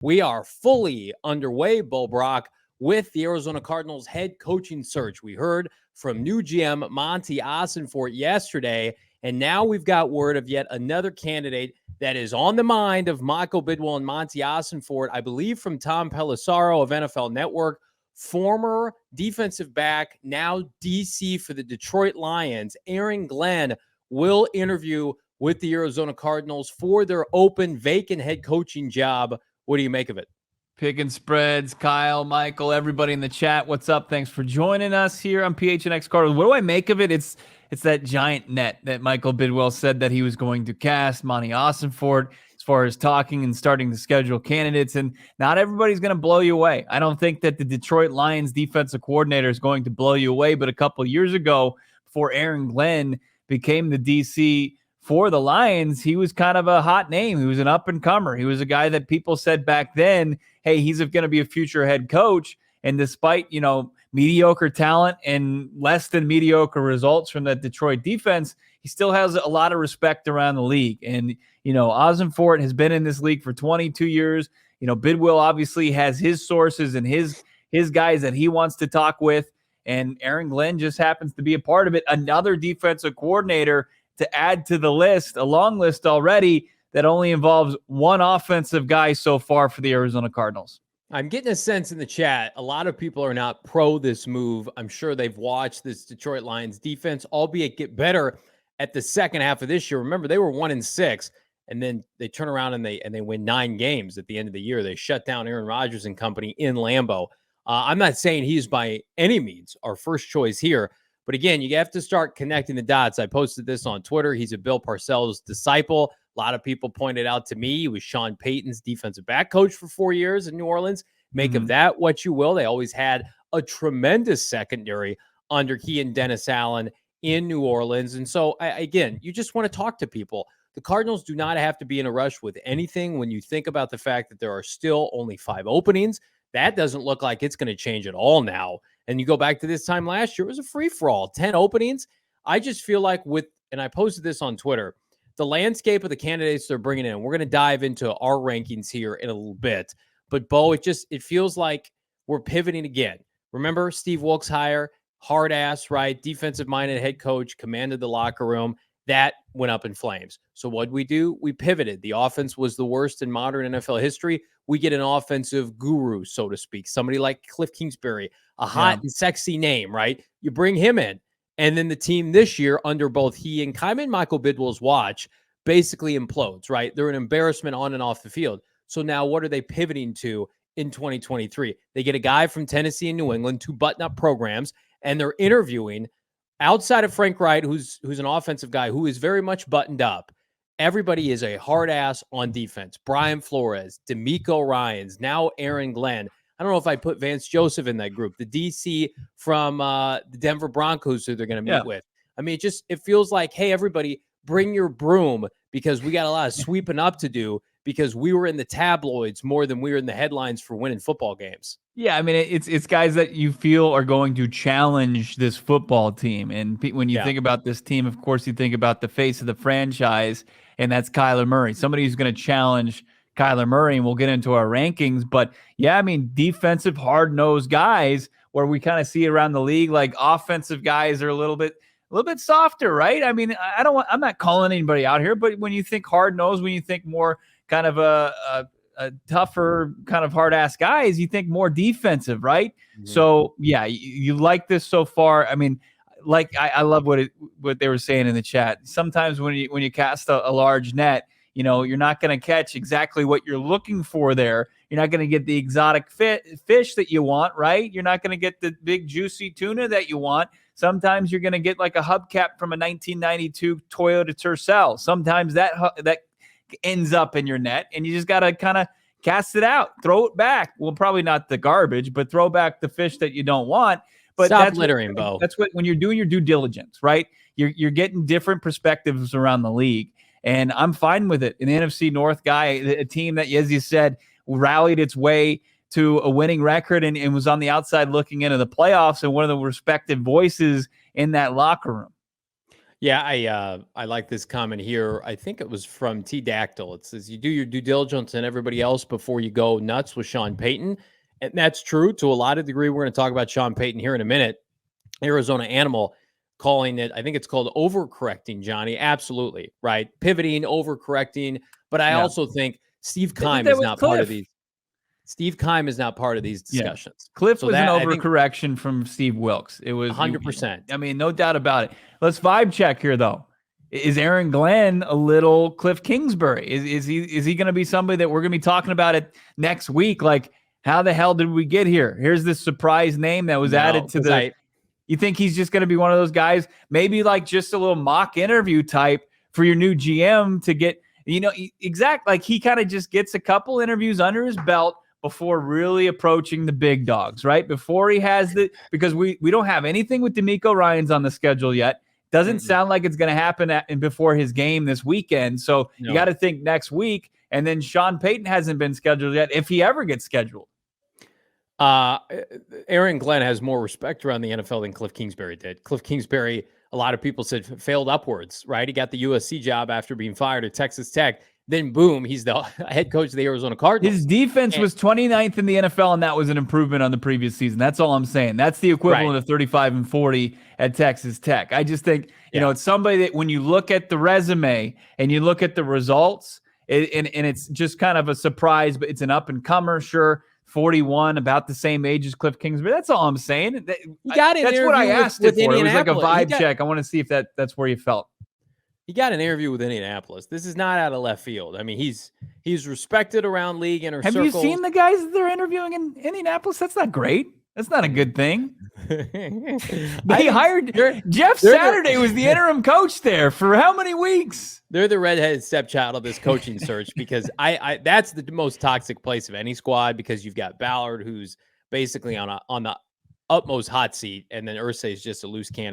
We are fully underway, Bo Brack, with the Arizona Cardinals head coaching search. We heard from new GM Monty Ossenfort yesterday, and now we've got word of yet another candidate that is on the mind of Michael Bidwill and Monty Ossenfort, I believe from Tom Pelissaro of NFL Network, former defensive back, now DC for the Detroit Lions. Aaron Glenn will interview with the Arizona Cardinals for their open vacant head coaching job. What do you make of it? Picking spreads, Kyle, Michael, everybody in the chat. What's up? Thanks for joining us here on PHNX Cardinals. What do I make of it? It's that giant net that Michael Bidwill said that he was going to cast, Monty Ossenfort, as far as talking and starting to schedule candidates. And not everybody's going to blow you away. I don't think that the Detroit Lions defensive coordinator is going to blow you away. But a couple of years ago, before Aaron Glenn became the DC for the Lions, he was kind of a hot name. He was an up-and-comer. He was a guy that people said back then, hey, he's going to be a future head coach. And despite, mediocre talent and less than mediocre results from that Detroit defense, he still has a lot of respect around the league. And, Ossenfort has been in this league for 22 years. Bidwill obviously has his sources and his guys that he wants to talk with. And Aaron Glenn just happens to be a part of it. Another defensive coordinator to add to the list, a long list already that only involves one offensive guy so far for the Arizona Cardinals. I'm getting a sense in the chat, a lot of people are not pro this move. I'm sure they've watched this Detroit Lions defense, albeit get better at the second half of this year. Remember, they were 1-6, and then they turn around and they win 9 games at the end of the year. They shut down Aaron Rodgers and company in Lambeau. I'm not saying he's by any means our first choice here, but again, you have to start connecting the dots. I posted this on Twitter. He's a Bill Parcells disciple. A lot of people pointed out to me he was Sean Payton's defensive back coach for 4 years in New Orleans. Make of that what you will. They always had a tremendous secondary under he and Dennis Allen in New Orleans. And so, again, you just want to talk to people. The Cardinals do not have to be in a rush with anything when you think about the fact that there are still only 5 openings. That doesn't look like it's going to change at all now. And you go back to this time last year, it was a free-for-all, 10 openings. I just feel like and I posted this on Twitter, the landscape of the candidates they're bringing in, we're going to dive into our rankings here in a little bit. But, Bo, it feels like we're pivoting again. Remember Steve Wilkes' hire, hard-ass, right, defensive-minded head coach, commanded the locker room. That went up in flames. So what did we do? We pivoted. The offense was the worst in modern NFL history. We get an offensive guru, so to speak, somebody like Cliff Kingsbury, a hot and sexy name, right? You bring him in, and then the team this year, under both he and Kaiman Michael Bidwill's watch, basically implodes, right? They're an embarrassment on and off the field. So now what are they pivoting to in 2023? They get a guy from Tennessee and New England, 2 button-up programs, and they're interviewing outside of Frank Wright, who's an offensive guy who is very much buttoned up. Everybody is a hard ass on defense. Brian Flores, D'Amico Ryans, now Aaron Glenn. I don't know if I put Vance Joseph in that group. The DC from the Denver Broncos who they're going to meet with. I mean, it feels like, hey, everybody, bring your broom because we got a lot of sweeping up to do because we were in the tabloids more than we were in the headlines for winning football games. Yeah, I mean, it's guys that you feel are going to challenge this football team. And when you think about this team, of course, you think about the face of the franchise, and that's Kyler Murray. Somebody who's going to challenge Kyler Murray, and we'll get into our rankings. But, yeah, I mean, defensive, hard-nosed guys where we kind of see around the league, like offensive guys are a little bit softer, right? I mean, I'm not calling anybody out here, but when you think hard-nosed, when you think more kind of a tougher kind of hard-ass guys, you think more defensive, right? Mm-hmm. So, yeah, you like this so far. I mean, I love what they were saying in the chat. Sometimes when you cast a large net, you're not going to catch exactly what you're looking for there. You're not going to get the exotic fish that you want, right? You're not going to get the big juicy tuna that you want. Sometimes you're going to get like a hubcap from a 1992 Toyota Tercel. Sometimes that ends up in your net, and you just got to kind of cast it out, throw it back. Well, probably not the garbage, but throw back the fish that you don't want. But stop littering, Bo. That's what when you're doing your due diligence, right? You're getting different perspectives around the league, and I'm fine with it. An NFC North guy, a team that, as you said, rallied its way to a winning record and was on the outside looking into the playoffs, and one of the respected voices in that locker room. Yeah, I like this comment here. I think it was from T Dactyl. It says you do your due diligence and everybody else before you go nuts with Sean Payton. And that's true to a lot of degree. We're going to talk about Sean Payton here in a minute. Arizona Animal calling it, I think it's called overcorrecting, Johnny. Absolutely. Right. Pivoting, overcorrecting. But I also think Steve Keim is not part of these. Steve Keim is not part of these discussions. Cliff was an overcorrection from Steve Wilks. It was 100%. I mean, no doubt about it. Let's vibe check here, though. Is Aaron Glenn a little Cliff Kingsbury? Is he going to be somebody that we're going to be talking about it next week? Like, how the hell did we get here? Here's this surprise name that was added to the. You think he's just going to be one of those guys, maybe like just a little mock interview type for your new GM to get, like he kind of just gets a couple interviews under his belt before really approaching the big dogs, right? Before he has because we don't have anything with D'Amico Ryans on the schedule yet. Doesn't sound like it's going to happen before his game this weekend. So you got to think next week. And then Sean Payton hasn't been scheduled yet, if he ever gets scheduled. Aaron Glenn has more respect around the NFL than Cliff Kingsbury did. Cliff Kingsbury, a lot of people said, failed upwards, right? He got the USC job after being fired at Texas Tech. Then, boom, he's the head coach of the Arizona Cardinals. His defense was 29th in the NFL, and that was an improvement on the previous season. That's all I'm saying. That's the equivalent of 35-40 at Texas Tech. I just think, it's somebody that when you look at the resume and you look at the results, and it's just kind of a surprise, but it's an up-and-comer, sure. 41, about the same age as Cliff Kingsbury. That's all I'm saying. That's what I asked it for. It was like a vibe check. I want to see if that's where you felt. He got an interview with Indianapolis. This is not out of left field. I mean, he's respected around league inner circles. Have you seen the guys that they're interviewing in Indianapolis? That's not great. That's not a good thing. They hired Jeff Saturday was the interim coach there for how many weeks? They're the redheaded stepchild of this coaching search because I that's the most toxic place of any squad because you've got Ballard who's basically on the utmost hot seat, and then Irsay is just a loose cannon.